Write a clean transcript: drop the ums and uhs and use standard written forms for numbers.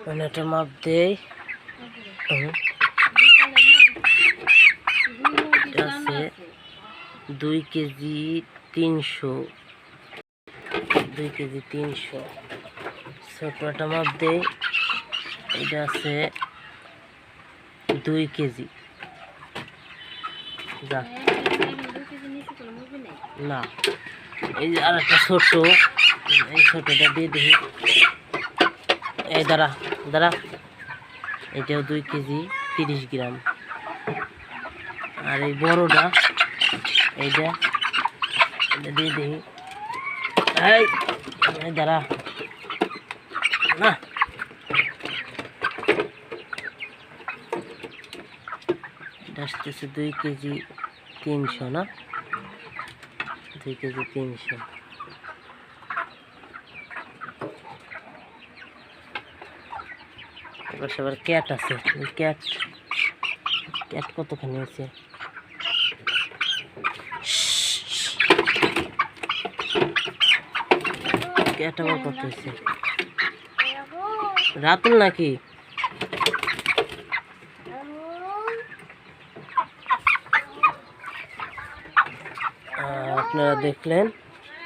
এটা মাপ দেই। আছে 2 কেজি 300, 2 কেজি 300। ছোটটা মাপ দেই, এটা আছে 2 কেজি। যা না, এই যে আর একটা ছোট, এই ছোটটা দিয়ে দিই। এই দাঁড়া দাঁড়া, এটাও 2 কেজি 30 গ্রাম। আর এই বড়টা, এইটা এটা দিয়ে দিই। এই দাঁড়া না, এটা আসতেছে 2 কেজি 300 না, 2 কেজি 300। এবার সবার ক্যাট আছে, ক্যাট ক্যাট কতখানি আছে? ক্যাট আমার কত হয়েছে? রাতুল নাকি? আপনারা দেখলেন।